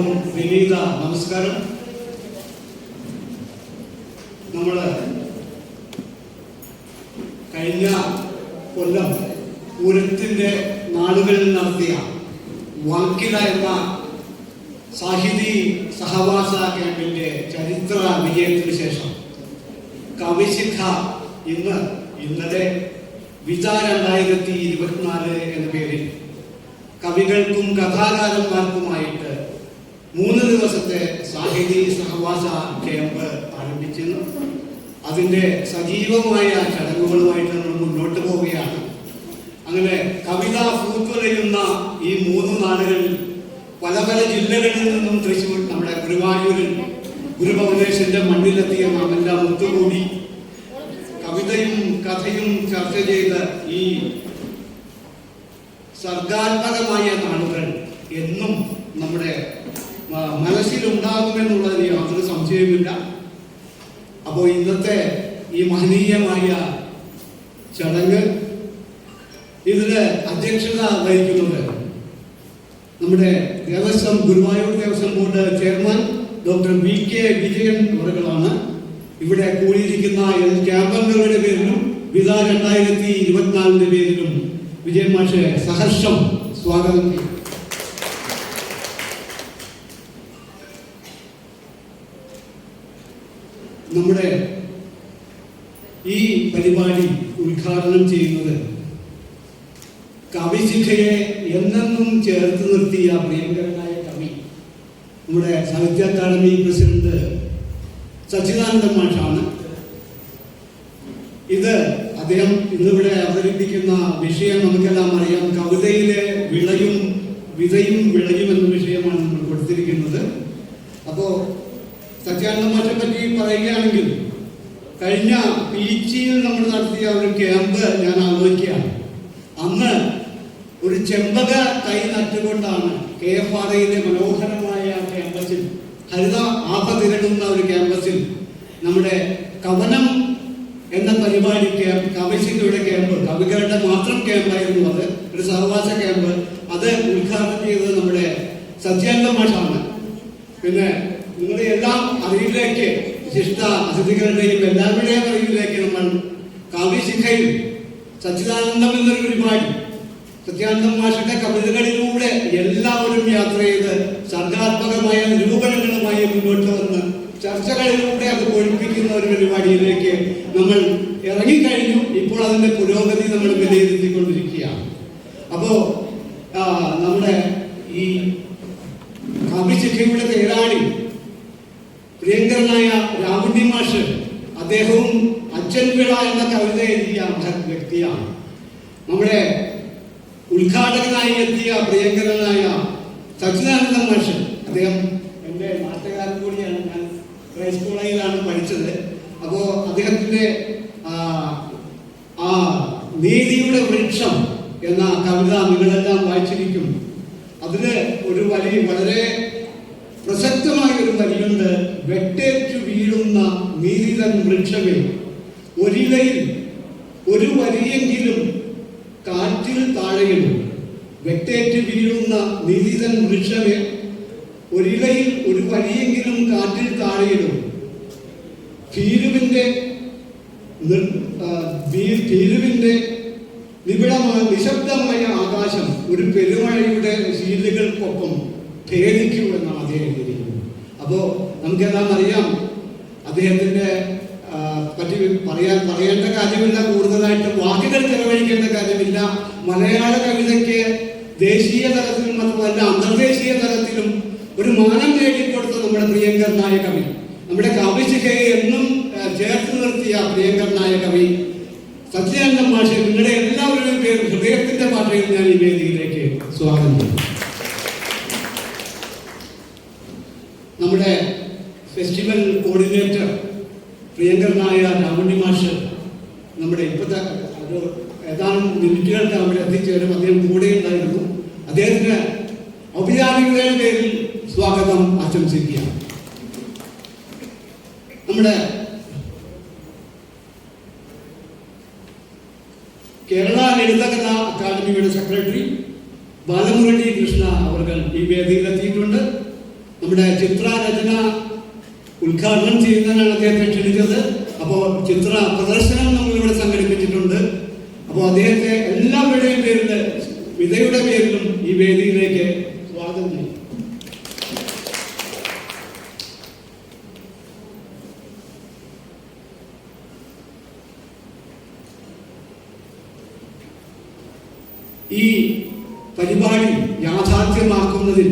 ഏവർക്കും വിനീത നമസ്കാരം. നമ്മൾ കഴിഞ്ഞ കൊല്ലം പൂരത്തിൻ്റെ നാടുകളിൽ നടത്തിയ വാക്കില എന്ന സാഹിതി സഹവാസ ക്യാമ്പിൻ്റെ ചരിത്ര വിജയത്തിന് ശേഷം കവിശിഖ ഇന്നലെ വിജ 2024 എന്ന പേരിൽ കവികൾക്കും കഥാകാരന്മാർക്കുമായിട്ട് 3 ദിവസത്തെ സാഹിതി സഹവാസ ക്യാമ്പ് ആരംഭിച്ചിരുന്നു. അതിൻ്റെ സജീവമായ ചടങ്ങുകളുമായിട്ട് നമ്മൾ മുന്നോട്ട് പോവുകയാണ്. അങ്ങനെ കവിത പൂത്തുലയുന്ന ഈ 3 നാടുകളിൽ പല പല ജില്ലകളിൽ നിന്നും തൃശ്ശൂർ നമ്മുടെ ഗുരുവായൂരിൽ ഗുരുഭവനേശ്വരന്റെ മണ്ണിലെത്തിയ നാമെല്ലാം ഒത്തുകൂടി കവിതയും കഥയും ചർച്ച ചെയ്ത് ഈ സർഗാത്മകമായ നാളുകൾ എന്നും നമ്മുടെ മനസ്സിലുണ്ടാകുമെന്നുള്ളതിന് യാതൊരു സംശയവുമില്ല. അപ്പോൾ ഇന്നത്തെ ഈ മഹനീയമായ ചടങ്ങ് ഇതിന് അധ്യക്ഷത വഹിക്കുന്നത് നമ്മുടെ Guruvayur Devaswom board chairman doctor VK Vijayan അവറുകളാണ്. ഇവിടെ കൂടിയിരിക്കുന്ന ക്യാമ്പംഗങ്ങളുടെ പേരിലും വിധ 2024 പേരിലും വിജയൻ മാഷെ സഹർഷം സ്വാഗതം ചെയ്യും. നമ്മുടെ ഈ പരിപാടി ഉദ്ഘാടനം ചെയ്യുന്നത് കവിശിഖയെ എന്നെന്നും ചേർത്ത് നിർത്തിയ പ്രിയങ്കരനായ കവി നമ്മുടെ സാഹിത്യ അക്കാദമി പ്രസിഡന്റ് സച്ചിദാനന്ദൻ മാഷാണ്. ഇത് അദ്ദേഹം ഇന്നിവിടെ അവതരിപ്പിക്കുന്ന വിഷയം നമുക്കെല്ലാം അറിയാം. കവിതയിലെ വിളയും വിളയും എന്ന വിഷയമാണ് നമ്മൾ കൊടുത്തിരിക്കുന്നത്. അപ്പോൾ സത്യാനന്ദ മാഷെ പറ്റി പറയുകയാണെങ്കിൽ കഴിഞ്ഞ പീച്ചിയിൽ നമ്മൾ നടത്തിയ ഒരു ക്യാമ്പ് ഞാൻ ആലോചിക്കുകയാണ്. അന്ന് ഒരു ചെമ്പക തൈ നട്ടുകൊണ്ടാണ് KFRയിലെ മനോഹരമായ ക്യാമ്പസിൽ ഹരിത ആഭ തിരളുന്ന ഒരു ക്യാമ്പസിൽ നമ്മുടെ കവനം എന്ന പരിപാടി കവിശിഖയുടെ ക്യാമ്പ്, കവികളുടെ മാത്രം ക്യാമ്പായിരുന്നു. അത് ഒരു സഹവാസ ക്യാമ്പ്. അത് ഉദ്ഘാടനം ചെയ്തത് നമ്മുടെ സത്യാനന്ദ മാഷാണ്. പിന്നെ നിങ്ങളുടെ എല്ലാം അറിവിലേക്ക് വിശിഷ്ട അതിഥികളുടെയും എല്ലാവരുടെയും അറിവിലേക്ക് നമ്മൾ കവിശിഖയിൽ സച്ചിദാനന്ദം എന്നൊരു പരിപാടി സത്യാനന്ദ മാഷന്റെ കവിതകളിലൂടെ എല്ലാവരും യാത്ര ചെയ്ത് സർഗാത്മകമായ നിരൂപണങ്ങളുമായി മുന്നോട്ട് വന്ന് ചർച്ചകളിലൂടെ അത് പൊഴിപ്പിക്കുന്ന ഒരു പരിപാടിയിലേക്ക് നമ്മൾ ഇറങ്ങിക്കഴിഞ്ഞു. ഇപ്പോൾ അതിന്റെ പുരോഗതി നമ്മൾ വിലയിരുത്തിക്കൊണ്ടിരിക്കുകയാണ്. അപ്പോ നമ്മുടെ ഈ കവിശിഖയുടെ തേരാളി പ്രിയങ്കരനായ രാവുണ്ണി മാഷ്, അദ്ദേഹവും അച്ഛൻ വിള എന്ന കവിത എഴുതിയ വ്യക്തിയാണ്. നമ്മുടെ ഉദ്ഘാടകനായി എത്തിയ പ്രിയങ്കരനായ സച്ചിദാനന്ദൻ മാഷ്, അദ്ദേഹം എൻ്റെ നാട്ടുകാരൻ കൂടിയാണ്. ഞാൻ ക്രൈസ്റ്റ് കോളേജിലാണ് പഠിച്ചത്. അപ്പോൾ അദ്ദേഹത്തിൻ്റെ നീതിയുടെ വൃക്ഷം എന്ന കവിത നിങ്ങളെല്ലാം വായിച്ചിരിക്കും. അതിന് ഒരു വരി, വളരെ പ്രസക്തമായ ഒരു വരിയുണ്ട്. വെട്ടേറ്റു വീഴുന്ന നീതിതൻ വൃക്ഷമേ, ഒരിലയിൽ ഒരു വരിയെങ്കിലും കാറ്റിൽ താഴെയിടും. വെട്ടേറ്റ് വീഴുന്ന നീതിതൻ വൃക്ഷമേ, ഒരിലയിൽ ഒരു വരിയെങ്കിലും കാറ്റിൽ താഴെയിടും. ഭീരുവിന്റെ നിശബ്ദമായ ആകാശം ഒരു പെരുമഴയുടെ ശീലുകൾക്കൊപ്പം ഭേദിക്കൂ എന്നാണ് അദ്ദേഹം എഴുതിയിരിക്കുന്നത്. അപ്പോ നമുക്കെല്ലാം അറിയാം, അദ്ദേഹത്തിന്റെ പറ്റി പറയേണ്ട കാര്യമില്ല, കൂടുതലായിട്ട് വാക്കുകൾ ചെലവഴിക്കേണ്ട കാര്യമില്ല. മലയാള കവിതയ്ക്ക് ദേശീയ തലത്തിലും അതുമല്ല അന്തർദേശീയ തലത്തിലും ഒരു മാനം നേടിക്കൊടുത്ത നമ്മുടെ പ്രിയങ്കരനായ കവി, നമ്മുടെ കവിശിഖയെ എന്നും ചേർത്ത് നിർത്തിയ പ്രിയങ്കരനായ കവി സച്ചിദാനന്ദൻ മാഷെ, നിങ്ങളുടെ എല്ലാവരുടെയും പേരും ഹൃദയത്തിന്റെ ഭാഷയിൽ ഞാൻ ഈ വേദിയിലേക്ക് സ്വാഗതം ചെയ്യും. നമ്മുടെ ഫെസ്റ്റിവൽ കോർഡിനേറ്റർ പ്രിയങ്കരനായ രാവുണ്ണി മാഷ് നമ്മുടെ ഇപ്പോഴത്തെ ഒരു ഏതാനും മിനിറ്റുകൾക്ക് അവിടെ എത്തിച്ചേരും. അദ്ദേഹം കൂടെ ഉണ്ടായിരുന്നു. അദ്ദേഹത്തിന് ഔപചാരികതയുടെ പേരിൽ സ്വാഗതം ആശംസിക്കുക. നമ്മുടെ കേരള ലളിതകലാ അക്കാദമിയുടെ സെക്രട്ടറി ബാലമുരളി കൃഷ്ണ അവർ ഈ വേദിയിലെത്തിയിട്ടുണ്ട്. നമ്മുടെ ചിത്രരചന ഉദ്ഘാടനം ചെയ്യുന്നതിനാണ് അദ്ദേഹത്തെ ക്ഷണിച്ചത്. അപ്പോൾ ചിത്ര പ്രദർശനം നമ്മളിവിടെ സംഘടിപ്പിച്ചിട്ടുണ്ട്. അപ്പോൾ അദ്ദേഹത്തെ എല്ലാവരുടെയും പേരിൽ, വിധയുടെ പേരിലും ഈ വേദിയിലേക്ക് സ്വാഗതം ചെയ്യും. ഈ പരിപാടി യാഥാർത്ഥ്യമാക്കുന്നതിൽ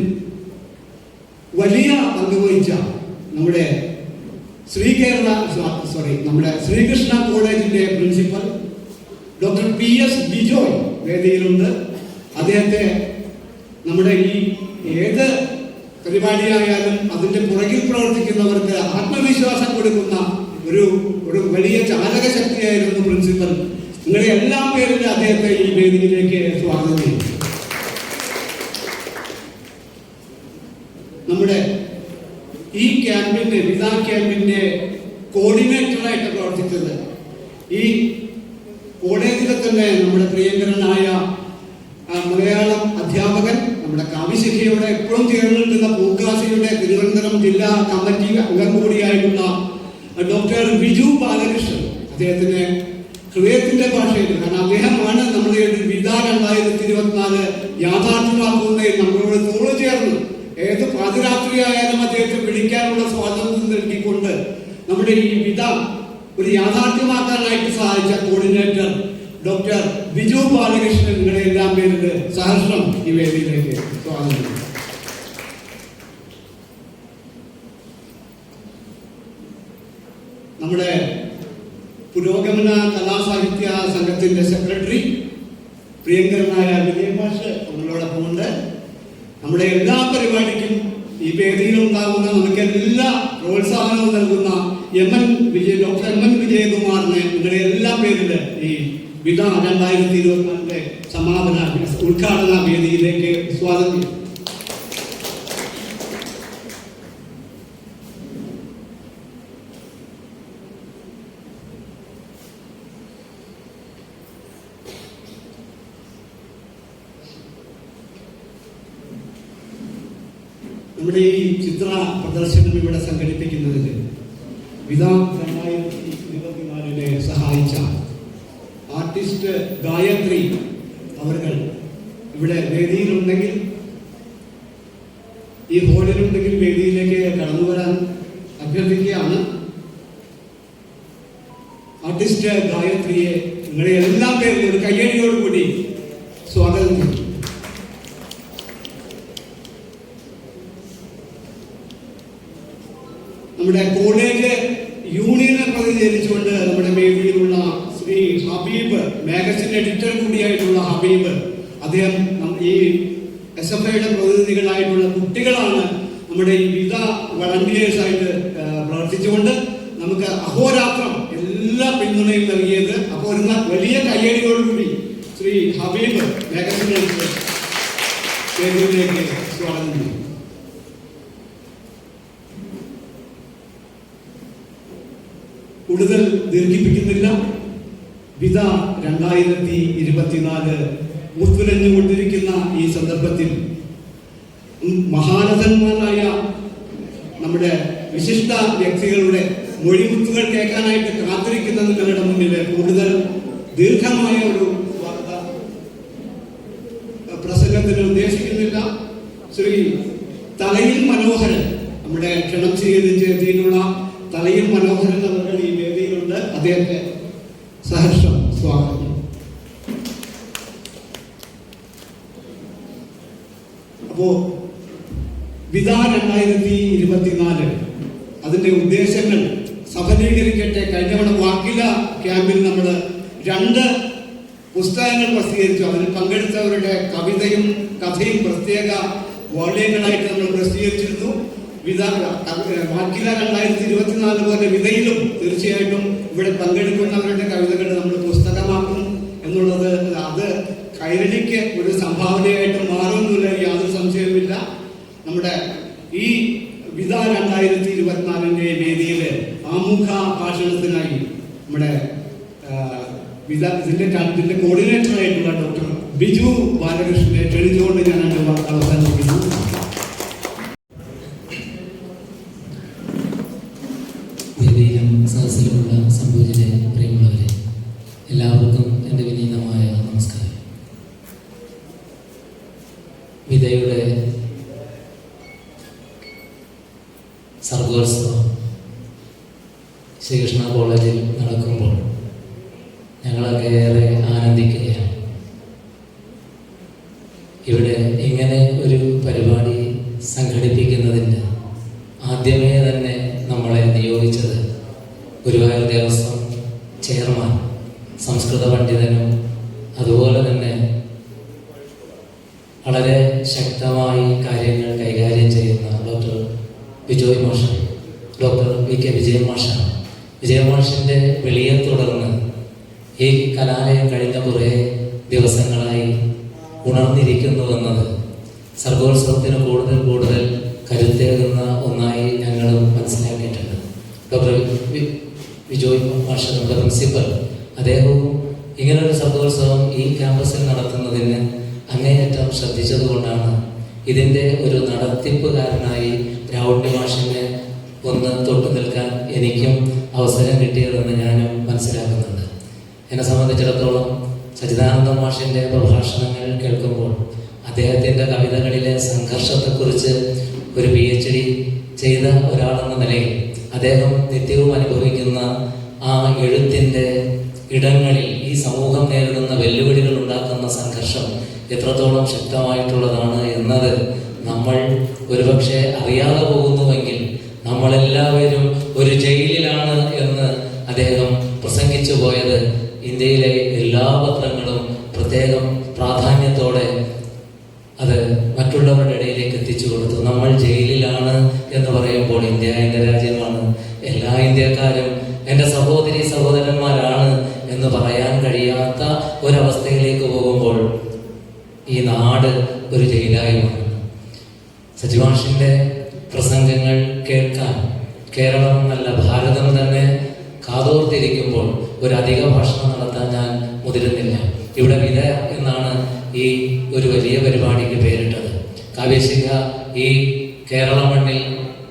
വലിയ പങ്ക് വഹിച്ച നമ്മുടെ നമ്മുടെ ശ്രീകൃഷ്ണ കോളേജിന്റെ പ്രിൻസിപ്പൽ ഡോക്ടർ PS ബിജോയ് വേദിയിലുണ്ട്. അദ്ദേഹത്തെ നമ്മുടെ ഈ ഏത് പരിപാടിയായാലും അതിന്റെ പുറകിൽ പ്രവർത്തിക്കുന്നവർക്ക് ആത്മവിശ്വാസം കൊടുക്കുന്ന ഒരു വലിയ ചാലക ശക്തിയായിരുന്നു പ്രിൻസിപ്പൽ. നിങ്ങളുടെ എല്ലാ പേരിലും അദ്ദേഹത്തെ ഈ വേദിയിലേക്ക് സ്വാഗതം ചെയ്യും. നമ്മുടെ ഈ ക്യാമ്പിന്റെ വിദ ക്യാമ്പിന്റെ കോർഡിനേറ്ററായിട്ട് പ്രവർത്തിച്ചത് ഈ കോളേജിലെ തന്നെ നമ്മുടെ പ്രിയങ്കരനായ മലയാളം അധ്യാപകൻ, നമ്മുടെ കാവ്യശിഖയോടെ എപ്പോഴും ചേർന്ന് നിൽക്കുന്ന പൂക്കാസിയുടെ തിരുവനന്തപുരം ജില്ലാ കമ്മിറ്റി അംഗം കൂടിയായിട്ടുള്ള ഡോക്ടർ ബിജു ബാലകൃഷ്ണൻ. അദ്ദേഹത്തിന് ഹൃദയത്തിന്റെ ഭാഷയിൽ, കാരണം അദ്ദേഹമാണ് നമ്മുടെ വിദ 2024 യാഥാർത്ഥ്യമാക്കുന്നതിൽ നമ്മളോട് തോളു ചേർന്ന് ഏത് പാതിരാത്രിയായാലും അദ്ദേഹത്തെ വിളിക്കാനുള്ള സ്വാതന്ത്ര്യം നൽകിക്കൊണ്ട് നമ്മുടെ ഈ വിദ ഒരു യാഥാർത്ഥ്യമാക്കാനായിട്ട് സഹായിച്ച കോർഡിനേറ്റർ ഡോക്ടർ ബിജു ബാലകൃഷ്ണൻ. നിങ്ങളുടെ എല്ലാം പേരിൽ സഹർഷം ഈ വേദിയിലേക്ക് സ്വാഗതം. നമ്മുടെ പുരോഗമന കലാസാഹിത്യ സംഘത്തിന്റെ സെക്രട്ടറി പ്രിയങ്കരനായ വിജയമാഷ് നമ്മളോടൊപ്പം ഉണ്ട്. നമ്മുടെ എല്ലാ പരിപാടിക്കും ഈ വേദിയിൽ ഉണ്ടാകുന്ന നമുക്ക് എല്ലാ പ്രോത്സാഹനവും നൽകുന്ന ഡോക്ടർ MN വിജയകുമാറിനെ നിങ്ങളുടെ എല്ലാ പേരിൽ ഈ വിദ 2024 സമാപന ഉദ്ഘാടന വേദിയിലേക്ക് സ്വാഗതം ചെയ്യും. നമ്മുടെ ഈ ചിത്ര പ്രദർശനം ഇവിടെ സംഘടിപ്പിക്കുന്നതിന് വിദ 2024 സഹായിച്ച ആർട്ടിസ്റ്റ് ഗായത്രി അവർ ഇവിടെ വേദിയിലുണ്ടെങ്കിൽ, ഈ ഹോളിലുണ്ടെങ്കിൽ വേദിയിലേക്ക് കടന്നു വരാൻ അഭ്യർത്ഥിക്കുകയാണ്. ആർട്ടിസ്റ്റ് ഗായത്രിയെ നിങ്ങളുടെ എല്ലാ പേരിലും ഒരു കയ്യടിയോടുകൂടി സ്വാഗതം ചെയ്യും. നമ്മുടെ കോളേജ് യൂണിയനെ പ്രതിനിധീകരിച്ചുകൊണ്ട് നമ്മുടെ വേദിയിലുള്ള ശ്രീ ഹബീബ്, മാഗസിൻ എഡിറ്റർ കൂടിയായിട്ടുള്ള ഹബീബ്, അദ്ദേഹം ഈ SFIയുടെ പ്രതിനിധികളായിട്ടുള്ള കുട്ടികളാണ് നമ്മുടെ ഈ വിദ വളണ്ടിയേഴ്സായിട്ട് പ്രവർത്തിച്ചുകൊണ്ട് നമുക്ക് അഹോരാത്രം എല്ലാ പിന്തുണയും നൽകിയത്. അപ്പോൾ ഒരു വലിയ കയ്യടിയോടുകൂടി ശ്രീ ഹബീബ്, മാഗസിൻ എഡിറ്റർ, വേദിയിലേക്ക് സ്വാഗതം ചെയ്യും. കൂടുതൽ ദീർഘിപ്പിക്കുന്നില്ല. വിദ 2024 മുത്തുലഞ്ഞുകൊണ്ടിരിക്കുന്ന ഈ സന്ദർഭത്തിൽ മഹാരഥന്മാരായ നമ്മുടെ വിശിഷ്ട വ്യക്തികളുടെ മൊഴിമുത്തുകൾ കേൾക്കാനായിട്ട് കാത്തിരിക്കുന്ന നിങ്ങളുടെ മുന്നിൽ കൂടുതൽ ദീർഘമായ ഒരു പ്രസംഗത്തിന് ഉദ്ദേശിക്കുന്നില്ല. ശ്രീ തലയിൽ മനോഹരൻ, നമ്മുടെ ക്ഷണം സ്വീകരിച്ചെത്തിയിട്ടുള്ള തലയിൽ മനോഹരൻ അവർ ഈ വേദിയിലുണ്ട്. അദ്ദേഹത്തെ സഹർഷം സ്വാഗതം. അപ്പോ വിദ 2024 അതിന്റെ ഉദ്ദേശങ്ങൾ സഫലീകരിക്കട്ടെ. കഴിഞ്ഞവണ വാക്കില ക്യാമ്പിൽ നമ്മൾ 2 പുസ്തകങ്ങൾ പ്രസിദ്ധീകരിച്ചു. അതിൽ പങ്കെടുത്തവരുടെ കവിതയും കഥയും പ്രത്യേക വോള്യങ്ങളായിട്ട് നമ്മൾ പ്രസിദ്ധീകരിച്ചിരുന്നു. വാക്കില 2024 പോലെ വിധയിലും തീർച്ചയായിട്ടും ഇവിടെ പങ്കെടുക്കുന്നവരുടെ കവിതകൾ നമ്മൾ പുസ്തകമാക്കും എന്നുള്ളത് അത് കൈരളിക്ക് ഒരു സംഭാവനയായിട്ട് മാറുമെന്നുള്ള യാതൊരു സംശയവുമില്ല. നമ്മുടെ ഈ വിദ 2024 വേദിയിൽ ആമുഖ ഭാഷണത്തിനായി നമ്മുടെ ഇതിന്റെ കോർഡിനേറ്ററായിട്ടുള്ള ഡോക്ടർ ബിജു ബാലകൃഷ്ണനെ ക്ഷണിച്ചുകൊണ്ട് ഞാൻ അവസാനിപ്പിക്കുന്നു. വേദിയിലും സദസ്സിലുമുള്ള സംഭവിച്ചിലെ പ്രിയമുള്ളവരെ, എല്ലാവർക്കും എൻ്റെ വിനീതമായ നമസ്കാരം. വിതയുടെ സർഗോത്സവം ശ്രീകൃഷ്ണ കോളേജിൽ നടക്കുമ്പോൾ ഞങ്ങളൊക്കെ ഏറെ ആനന്ദിക്കുകയാണ്. ഇവിടെ ഇങ്ങനെ ഒരു പരിപാടി സംഘടിപ്പിക്കുന്നതിന് ആദ്യമേ തന്നെ നമ്മളെ നിയോഗിച്ചത് ഗുരുവായൂർ ദേവസ്വം ചെയർമാൻ, സംസ്കൃത പണ്ഡിതനും അതുപോലെ തന്നെ വളരെ ശക്തമായി കാര്യങ്ങൾ കൈകാര്യം ചെയ്യുന്ന ഡോക്ടർ ബിജോയ് മാഷ്, ഡോക്ടർ വി.കെ. വിജയൻ മാഷാണ്. വിജയൻ മാഷിൻ്റെ വിളിയെ തുടർന്ന് ഈ കലാലയം കഴിഞ്ഞ കുറേ ദിവസങ്ങളായി ഉണർന്നിരിക്കുന്നുവെന്നത് സർഗോത്സവത്തിന് കൂടുതൽ കൂടുതൽ കരുത്തേകുന്ന ഒന്നായി ഞങ്ങളും മനസ്സിലാക്കിയിട്ടുണ്ട്. ഡോക്ടർ വിജോയ് മാഷ്, നമ്മുടെ പ്രിൻസിപ്പൽ, അദ്ദേഹവും ഇങ്ങനൊരു സർഗോത്സവം ഈ ക്യാമ്പസിൽ നടത്തുന്നതിന് അങ്ങേയറ്റം ശ്രദ്ധിച്ചതുകൊണ്ടാണ് ഇതിൻ്റെ ഒരു നടത്തിപ്പുകാരനായി രാവുണ്ണി മാഷിനെ ഒന്ന് തൊട്ടു നിൽക്കാൻ എനിക്കും അവസരം കിട്ടിയതെന്ന് ഞാനും മനസ്സിലാക്കുന്നുണ്ട്. എന്നെ സംബന്ധിച്ചിടത്തോളം സച്ചിദാനന്ദ മാഷിൻ്റെ പ്രഭാഷണങ്ങൾ കേൾക്കുമ്പോൾ അദ്ദേഹത്തിൻ്റെ കവിതകളിലെ സംഘർഷത്തെക്കുറിച്ച് ഒരു PhD ചെയ്ത ഒരാളെന്ന നിലയിൽ അദ്ദേഹം നിത്യവും അനുഭവിക്കുന്ന ആ എഴുത്തിൻ്റെ ഇടങ്ങളിൽ ഈ സമൂഹം നേരിടുന്ന വെല്ലുവിളികൾ ഉണ്ടാക്കുന്ന സംഘർഷം എത്രത്തോളം ശക്തമായിട്ടുള്ളതാണ് എന്നത് നമ്മൾ ഒരുപക്ഷെ അറിയാതെ പോകുന്നുവെങ്കിൽ നമ്മളെല്ലാവരും ഒരു ജയിലിലാണ് എന്ന് അദ്ദേഹം പ്രസംഗിച്ചു പോയത് ഇന്ത്യയിലെ എല്ലാ പത്രങ്ങളും പ്രത്യേകം പ്രാധാന്യത്തോടെ അത് മറ്റുള്ളവരുടെ ഇടയിലേക്ക് എത്തിച്ചു കൊടുത്തു. നമ്മൾ ജയിലിലാണ് എന്ന് പറയുമ്പോൾ ഇന്ത്യ എൻ്റെ രാജ്യമാണ്, എല്ലാ ഇന്ത്യക്കാരും എൻ്റെ സഹോദരി സഹോദരന്മാരാണ് എന്ന് പറയാൻ കഴിയാത്ത ഒരവസ്ഥയിലേക്ക് പോകുമ്പോൾ ഈ നാട് ഒരു ജയിലായി മാറുന്നു. സജിമാഷിൻ്റെ പ്രസംഗങ്ങൾ കേൾക്കാൻ കേരളം എന്നല്ല ഭാരതം തന്നെ കാതോർത്തിരിക്കുമ്പോൾ ഒരു അധിക ഭാഷണം നടത്താൻ ഞാൻ മുതിരുന്നില്ല. ഇവിടെ വിത എന്നാണ് ഈ ഒരു വലിയ പരിപാടിക്ക് പേരിട്ടത്. കാവ്യശിഖ ഈ കേരള മണ്ണിൽ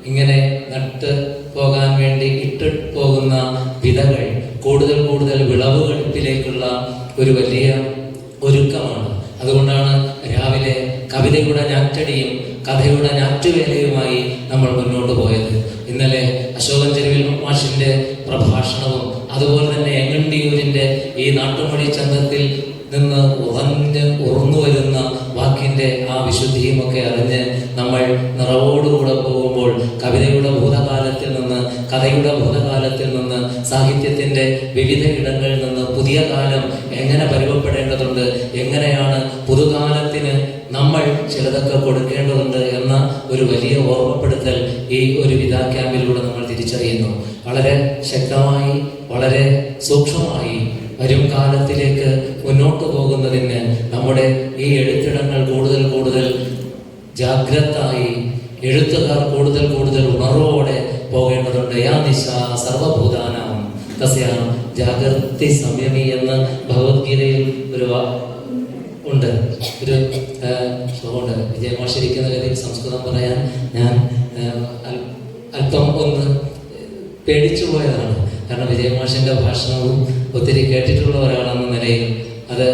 ഇങ്ങനെ നട്ട് പോകാൻ വേണ്ടി ഇട്ട് പോകുന്ന വിതകൾ കൂടുതൽ കൂടുതൽ വിളവുകളിലേക്കുള്ള ഒരു വലിയ ഒരുക്കമാണ്. അതുകൊണ്ടാണ് രാവിലെ കവിതയുടെ ഞാറ്റടിയും കഥയുടെ ഞാറ്റുവേലയുമായി നമ്മൾ മുന്നോട്ട് പോയത്. ഇന്നലെ അശോകൻ ചെരുവിൽ മാഷിന്റെ പ്രഭാഷണവും അതുപോലെ തന്നെ എങ്ങണ്ടിയൂരിന്റെ ഈ നാട്ടുമൊഴി ചന്തത്തിൽ നിന്ന് ഉറന്നു വരുന്ന വാക്കിന്റെ ആ വിശുദ്ധിയും ഒക്കെ അറിഞ്ഞ് നമ്മൾ നിറവോടുകൂടെ പോകുമ്പോൾ കവിതയുടെ ഭൂതകാലത്തിൽ നിന്ന്, കഥയുടെ ഭൂതകാലത്തിൽ നിന്ന്, സാഹിത്യത്തിന്റെ വിവിധ ഇടങ്ങളിൽ നിന്ന് പുതിയ കാലം എങ്ങനെ പരുവപ്പെടേണ്ടതുണ്ട്, എങ്ങനെയാണ് പുതുകാലത്തിന് നമ്മൾ ചിലതൊക്കെ കൊടുക്കേണ്ടതുണ്ട് എന്ന ഒരു വലിയ ഓർമ്മപ്പെടുത്തൽ ഈ ഒരു വിതാ ക്യാമ്പിലൂടെ നമ്മൾ തിരിച്ചറിയുന്നു. വളരെ ശക്തമായി, വളരെ സൂക്ഷ്മമായി വരും കാലത്തിലേക്ക് മുന്നോട്ട് പോകുന്നതിന് നമ്മുടെ ഈ എഴുത്തിടങ്ങൾ കൂടുതൽ കൂടുതൽ ജാഗ്രതായി, എഴുത്തുകാർ കൂടുതൽ കൂടുതൽ ഉണർവോടെ പോകേണ്ടതുണ്ട്. യാ നിശ സർവഭൂതാനാം തസ്യാ ജാഗ്രതി സംയമി എന്ന് ഭഗവത്ഗീതയിൽ ഒരു ഉണ്ട്, ഒരു ശ്ലോകമുണ്ട്. വിജയമാഷിരിക്കുന്ന ഗതിയിൽ സംസ്കൃതം പറയാൻ ഞാൻ അല്പം ഒന്ന് പേടിച്ചു പോയതാണ്. കാരണം വിജയമാഷിന്റെ ഭാഷണവും ഒത്തിരി കേട്ടിട്ടുള്ള ഒരാളെന്ന നിലയിൽ അത്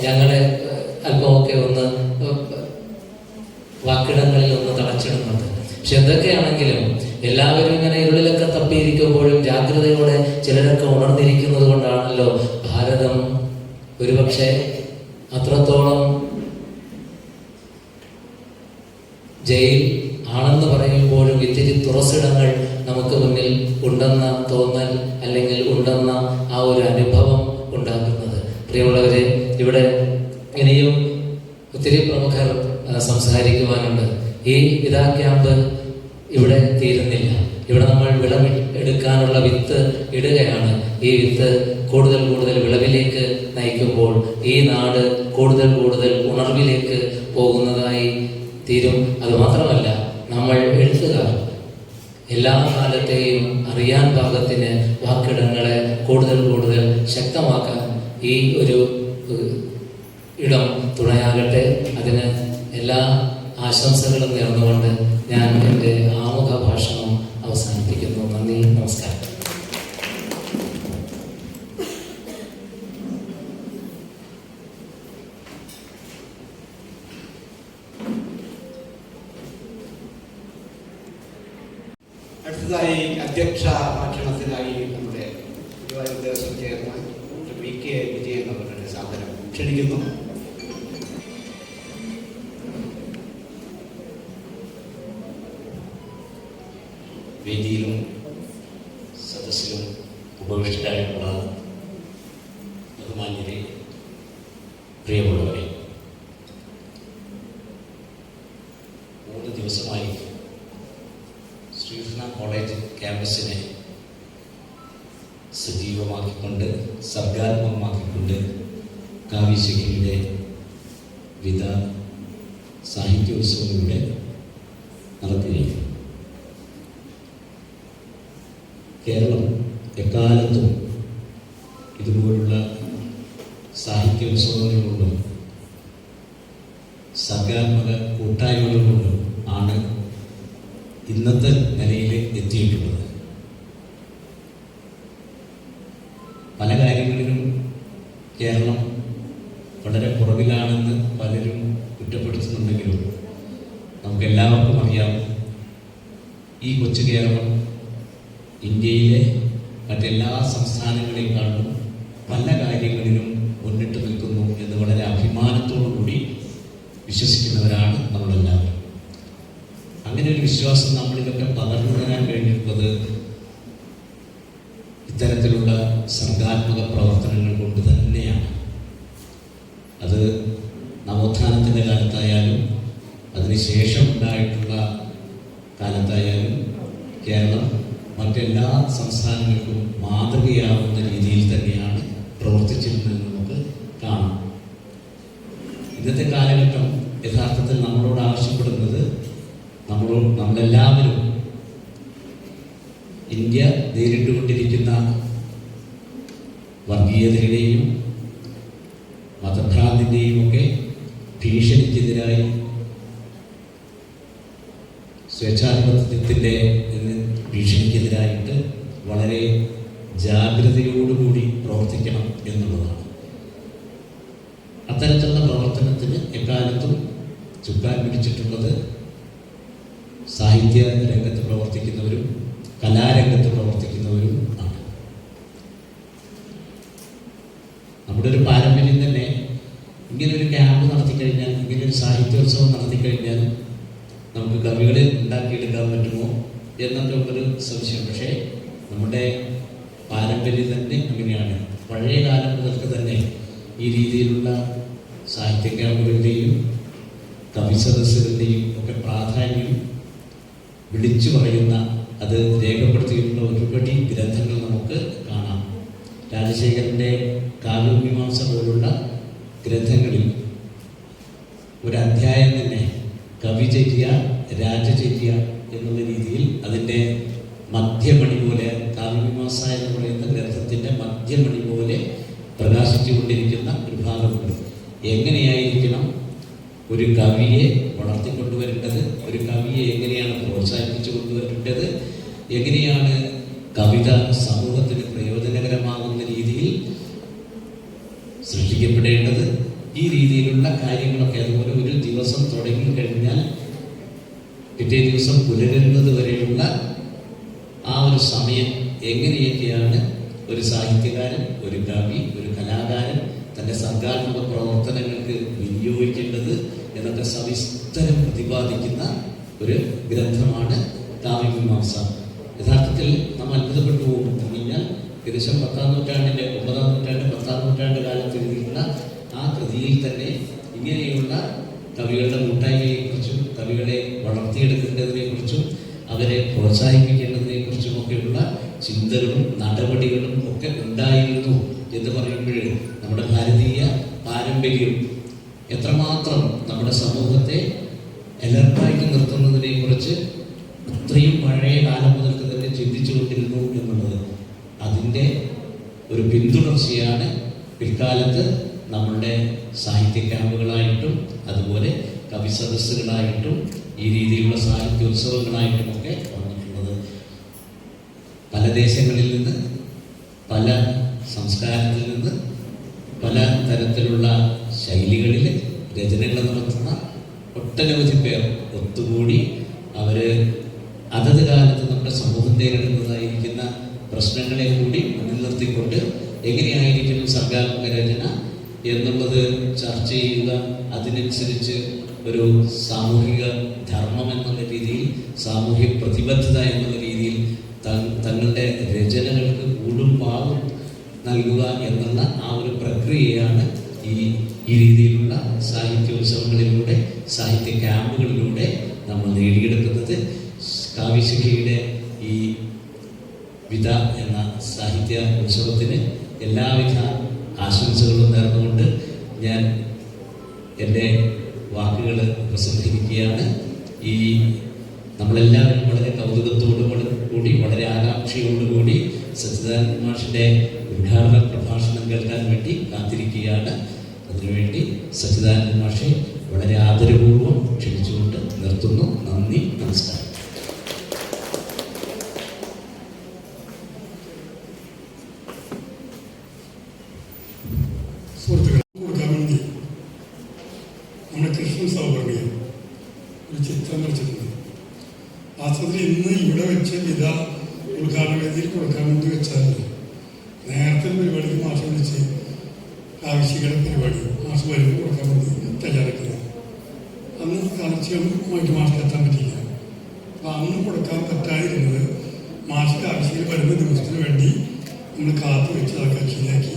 ഞങ്ങളെ അല്പമൊക്കെ ഒന്ന് വാക്കിടങ്ങളിൽ ഒന്ന് തളച്ചിടുന്നുണ്ട്. പക്ഷെ എന്തൊക്കെയാണെങ്കിലും എല്ലാവരും ഇങ്ങനെ ഇരുളിലൊക്കെ തപ്പിയിരിക്കുമ്പോഴും ജാഗ്രതയോടെ ചിലരൊക്കെ ഉണർന്നിരിക്കുന്നത് കൊണ്ടാണല്ലോ ഭാരതം ഒരുപക്ഷെ അത്രത്തോളം ജയിൽ ആണെന്ന് പറയുമ്പോഴും ഇത്തിരി തുറസിടങ്ങൾ നമുക്ക് മുന്നിൽ ഉണ്ടെന്ന തോന്നൽ അല്ലെങ്കിൽ ഉണ്ടെന്ന ആ ഒരു അനുഭവം ഉണ്ടാക്കുന്നത്. പ്രിയമുള്ളവരെ, ഇവിടെ ഇനിയും ഒത്തിരി പ്രമുഖർ സംസാരിക്കുവാനുണ്ട്. ഈ വിതാ ക്യാമ്പ് ഇവിടെ തീരുന്നില്ല. ഇവിടെ നമ്മൾ വിളവെടുക്കാനുള്ള വിത്ത് ഇടുകയാണ്. ഈ വിത്ത് കൂടുതൽ കൂടുതൽ വിളവിലേക്ക് നയിക്കുമ്പോൾ ഈ നാട് കൂടുതൽ കൂടുതൽ ഉണർവിലേക്ക് പോകുന്നതായി തീരും. അതുമാത്രമല്ല, നമ്മൾ എഴുത്തുകാർ എല്ലാ കാലത്തെയും അറിയാൻ പാകത്തിന് വാക്കിടങ്ങളെ കൂടുതൽ കൂടുതൽ ശക്തമാക്കാൻ ഈ ഒരു ഇടം തുണയാകട്ടെ. അതിന് എല്ലാ ആശംസകളും നേർന്നുകൊണ്ട് ഞാൻ എൻ്റെ ആമുഖ ഭാഷണം അവസാനിപ്പിക്കുന്നു. നന്ദി, നമസ്കാരം. അടുത്തതായി അധ്യക്ഷ ഭാഷണത്തിനായി നമ്മുടെ ഗുരുവായൂർ ദേവസ്വം ചെയർമാൻ VK വിജയൻ അവരുടെ സാധനം ക്ഷണിക്കുന്നു. വേദിയിലും സദസ്സിലും ഉപവിഷ്ടരായിട്ടുള്ള ബഹുമാന്യരെ, പ്രിയമുള്ളവരെ, 3 ദിവസമായി ശ്രീകൃഷ്ണ കോളേജ് ക്യാമ്പസിനെ സജീവമാക്കിക്കൊണ്ട് സർഗാത്മകമാക്കിക്കൊണ്ട് കാവ്യശിഖയുടെ വിവിധ സാഹിത്യോത്സവങ്ങളുടെ നടത്തുകയും കേരളം എക്കാലത്തും ഇതുപോലുള്ള സാഹിത്യോത്സവങ്ങൾ കൊണ്ടും സർഗാത്മക കൂട്ടായ്മകൾ കൊണ്ടും ആണ് ഇന്നത്തെ നിലയിൽ എത്തിയിട്ടുള്ളത്. പല കാര്യങ്ങളിലും കേരളം വളരെ പുറകിലാണെന്ന് പലരും കുറ്റപ്പെടുത്തുന്നുണ്ടെങ്കിലും നമുക്കെല്ലാവർക്കും അറിയാം, ഈ കൊച്ചു കേരളം ഇന്ത്യയിലെ മറ്റെല്ലാ സംസ്ഥാനങ്ങളെക്കാളും പല കാര്യങ്ങളിലും മുന്നിട്ട് നിൽക്കുന്നു എന്ന് വളരെ അഭിമാനത്തോടു കൂടി വിശ്വസിക്കുന്നവരാണ് നമ്മളെല്ലാവരും. അങ്ങനെ ഒരു വിശ്വാസം നമ്മളിതൊക്കെ പകർന്നു തരാൻ വേണ്ടിയിട്ടുള്ളത് ഇത്തരത്തിലുള്ള സർഗാത്മക പ്രവർത്തനങ്ങൾ കൊണ്ട് തന്നെയാണ്. അത് നവോത്ഥാനത്തിൻ്റെ കാലത്തായാലും അതിനുശേഷം ഉണ്ടായിട്ടുള്ള കാലത്തായാലും കേരളം മറ്റെല്ലാ സംസ്ഥാനങ്ങൾക്കും മാതൃകയാവുന്ന രീതിയിൽ തന്നെയാണ് പ്രവർത്തിച്ചിരുന്നതെന്ന് നമുക്ക് കാണാം. ഇന്നത്തെ കാലഘട്ടം യഥാർത്ഥത്തിൽ നമ്മളോട് ആവശ്യപ്പെടുന്നത് നമ്മളെല്ലാവരും ഇന്ത്യ നേരിട്ടുകൊണ്ടിരിക്കുന്ന വർഗീയതയുടെയും മതഭ്രാന്തിൻ്റെയും ഒക്കെ ഭീഷണിക്കെതിരായി സ്വേച്ഛാധിപത്യത്തിൻ്റെ ഭീഷണിക്കെതിരായിട്ട് വളരെ ജാഗ്രതയോടുകൂടി പ്രവർത്തിക്കണം എന്നുള്ളതാണ്. അത്തരത്തിലുള്ള പ്രവർത്തനത്തിന് എക്കാലത്തും ചുക്കാൻ പിടിച്ചിട്ടുള്ളത് സാഹിത്യ രംഗത്ത് പ്രവർത്തിക്കുന്നവരും കലാരംഗത്ത് പ്രവർത്തിക്കുന്നവരും ആണ്. നമ്മുടെ ഒരു പാരമ്പര്യം തന്നെ ഇങ്ങനൊരു ക്യാമ്പ് നടത്തിക്കഴിഞ്ഞാൽ, ഇങ്ങനൊരു സാഹിത്യോത്സവം നടത്തിക്കഴിഞ്ഞാൽ നമുക്ക് കവികളെ ഉണ്ടാക്കിയെടുക്കാൻ പറ്റുമോ എന്നൊക്കെ ഒരു സംശയം. പക്ഷേ നമ്മുടെ പാരമ്പര്യം തന്നെ അങ്ങനെയാണ്. പഴയ കാലം മുതൽക്ക് തന്നെ ഈ രീതിയിലുള്ള സാഹിത്യ ക്യാമ്പുകളുടെയും കവി സദസ്സുകളുടെയും ഒക്കെ പ്രാധാന്യം വിളിച്ചു പറയുന്ന, അത് രേഖപ്പെടുത്തിയിട്ടുള്ള ഒരുപടി ഗ്രന്ഥങ്ങൾ നമുക്ക് കാണാം. രാജശേഖരൻ്റെ കാവ്യമീമാംസ പോലുള്ള ഗ്രന്ഥങ്ങളിൽ ഒരു അധ്യായം തന്നെ കവിചര്യ, രാജചര്യ എന്നുള്ള രീതിയിൽ അതിൻ്റെ മധ്യമണി പോലെ, കാവ്യമീമാംസ എന്ന് പറയുന്ന ഗ്രന്ഥത്തിൻ്റെ മധ്യമണി പോലെ പ്രകാശിച്ചുകൊണ്ടിരിക്കുന്ന ഒരു ഭാഗമുണ്ട്. എങ്ങനെയായിരിക്കണം ഒരു കവിയെ വളർത്തിക്കൊണ്ടുവരേണ്ടത്, ഒരു കവിയെ എങ്ങനെയാണ് പ്രോത്സാഹിപ്പിച്ചു കൊണ്ടുവരേണ്ടത്, എങ്ങനെയാണ് കവിത സമൂഹത്തിന് പ്രയോജനകരമാകുന്ന രീതിയിൽ സൃഷ്ടിക്കപ്പെടേണ്ടത്, ഈ രീതിയിലുള്ള കാര്യങ്ങളൊക്കെ. അതുപോലെ ഒരു ദിവസം തുടങ്ങി കഴിഞ്ഞാൽ പിറ്റേ ദിവസം പുലരുന്നത് വരെയുള്ള ആ ഒരു സമയം എങ്ങനെയൊക്കെയാണ് ഒരു സാഹിത്യകാരൻ, ഒരു കവി, ഒരു കലാകാരൻ തൻ്റെ സർഗാത്മക പ്രവർത്തനങ്ങൾക്ക് വിനിയോഗിക്കേണ്ടത് എന്നൊക്കെ സവിസ്തരം പ്രതിപാദിക്കുന്ന ഒരു ഗ്രന്ഥമാണ് കാവ്യമീമാംസ. യഥാർത്ഥത്തിൽ നാം അത്ഭുതപ്പെട്ടു പോകും. കഴിഞ്ഞാൽ ഏകദേശം 10-ാം നൂറ്റാണ്ടിൻ്റെ 9-ാം നൂറ്റാണ്ട് 10-ാം നൂറ്റാണ്ട് കാലത്ത് എഴുതിയിട്ടുള്ള ആ കൃതിയിൽ തന്നെ ഇങ്ങനെയുള്ള കവികളുടെ കൂട്ടായ്മയെക്കുറിച്ചും കവികളെ വളർത്തിയെടുക്കേണ്ടതിനെക്കുറിച്ചും അവരെ പ്രോത്സാഹിപ്പിക്കേണ്ടതിനെക്കുറിച്ചുമൊക്കെയുള്ള ചിന്തകളും നടപടികളും ഒക്കെ ഉണ്ടായിരുന്നു എന്ന് പറയുമ്പോൾ നമ്മുടെ ഭാരതീയ പാരമ്പര്യം എത്രമാത്രം നമ്മുടെ സമൂഹത്തെ അലർട്ടായിട്ട് നിർത്തുന്നതിനെക്കുറിച്ച് അത്രയും പഴയ കാലം മുതൽക്ക് തന്നെ ചിന്തിച്ചുകൊണ്ടിരുന്നു എന്നുള്ളത്, അതിൻ്റെ ഒരു പിന്തുടർച്ചയാണ് പിൽക്കാലത്ത് നമ്മളുടെ സാഹിത്യ ക്യാമ്പുകളായിട്ടും അതുപോലെ കവി സദസ്സുകളായിട്ടും ഈ രീതിയിലുള്ള സാഹിത്യോത്സവങ്ങളായിട്ടുമൊക്കെ വന്നിട്ടുള്ളത്. പല ദേശങ്ങളിൽ നിന്ന്, പല സംസ്കാരത്തിൽ നിന്ന്, പല തരത്തിലുള്ള ശൈലികളിൽ രചനകൾ നടത്തുന്ന ഒട്ടനവധി പേർ ഒത്തുകൂടി അവർ അതത് കാലത്ത് നമ്മുടെ സമൂഹം നേരിടുന്നതായിരിക്കുന്ന പ്രശ്നങ്ങളെ കൂടി മുന്നിൽ നിർത്തിക്കൊണ്ട് എങ്ങനെയായിരിക്കും സർഗാത്മക രചന എന്നുള്ളത് ചർച്ച ചെയ്യുക, അതിനനുസരിച്ച് ഒരു സാമൂഹിക ധർമ്മം എന്നുള്ള രീതിയിൽ, സാമൂഹിക പ്രതിബദ്ധത എന്നുള്ള രീതിയിൽ തങ്ങളുടെ രചനകൾക്ക് കൂടും പാവും നൽകുക എന്നുള്ള ആ ഒരു പ്രക്രിയയാണ് ഈ രീതിയിലുള്ള സാഹിത്യോത്സവങ്ങളിലൂടെ, സാഹിത്യ ക്യാമ്പുകളിലൂടെ നമ്മൾ നേടിയെടുക്കുന്നത്. കാവ്യശിഖയുടെ ഈ വിധ എന്ന സാഹിത്യ ഉത്സവത്തിന് എല്ലാവിധ ആശംസകളും നേർന്നുകൊണ്ട് ഞാൻ എൻ്റെ വാക്കുകൾ പ്രസംഗിക്കുകയാണ്. ഈ നമ്മളെല്ലാവരും വളരെ കൗതുകത്തോടും കൂടി വളരെ ആകാംക്ഷയോടുകൂടി സച്ചിദാനന്ദ മാഷിൻ്റെ ഉദ്ഘാടന പ്രഭാഷണം കേൾക്കാൻ വേണ്ടി കാത്തിരിക്കുകയാണ്. അതിനുവേണ്ടി സച്ചിദാനന്ദ മാഷെ വളരെ ആദരപൂർവ്വം ക്ഷണിച്ചുകൊണ്ട് നിർത്തുന്നു. നന്ദി, നമസ്കാരം. സുഹൃത്തുക്കൾ കൊടുക്കാൻ വേണ്ടി നമ്മുടെ കൃഷ്ണൻ സൗവർണിക ഒരു ചിത്രം വരച്ചിട്ടുണ്ട്. വാസ്തവത്തിൽ ഇന്ന് ഇവിടെ വെച്ച് വിധ ഉദ്ഘാടന വേദിയിൽ കൊടുക്കാൻ വേണ്ടി വെച്ചാൽ നേരത്തെ പരിപാടിക്ക് മാഷ് വിളിച്ച് കാവ്യശിഖയുടെ പരിപാടി മാഷ് വരുമ്പോൾ കൊടുക്കാൻ വേണ്ടി തയ്യാറെടുക്കുക. അന്ന് കാലക്ഷേപമായിട്ട് മാഷിൽ എത്താൻ പറ്റിയില്ല. അപ്പോൾ അന്ന് കൊടുക്കാൻ പറ്റാതിരുന്നത് മാഷ് കാവ്യശിഖയിൽ വരുന്ന ദിവസത്തിന് വേണ്ടി നമ്മൾ കാത്തു വെച്ച് അതൊക്കെ ശരിയാക്കി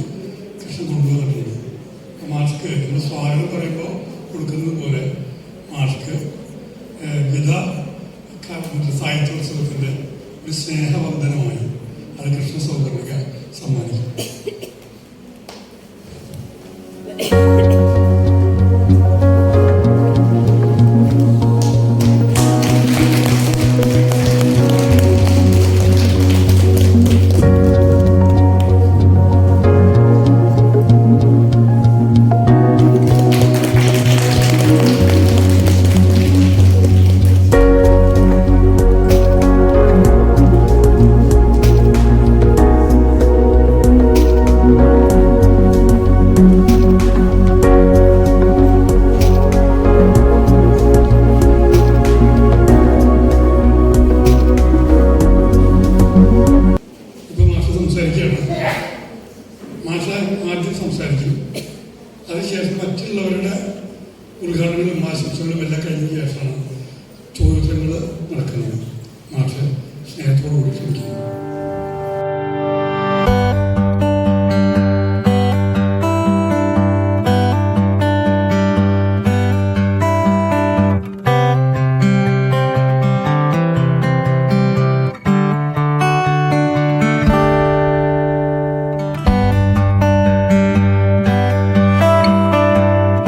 കൃഷ്ണൻ കൊണ്ടുവന്നിട്ടുണ്ട്. മാഷ്ക്ക് നമ്മൾ സ്വാഗതം പറയുമ്പോൾ കൊടുക്കുന്നത് പോലെ മാഷ്ക്ക് വിധ സാഹിത്യോത്സവത്തിൻ്റെ ഒരു സ്നേഹവന്ദനമായി അത് കൃഷ്ണ സൗകര്യ സമ്മാനിക്കും. ആദ്യം സംസാരിക്കും. അതിനുശേഷം മറ്റുള്ളവരുടെ ഉദ്ഘാടനങ്ങളും ആശംസകളും എല്ലാം കഴിഞ്ഞു.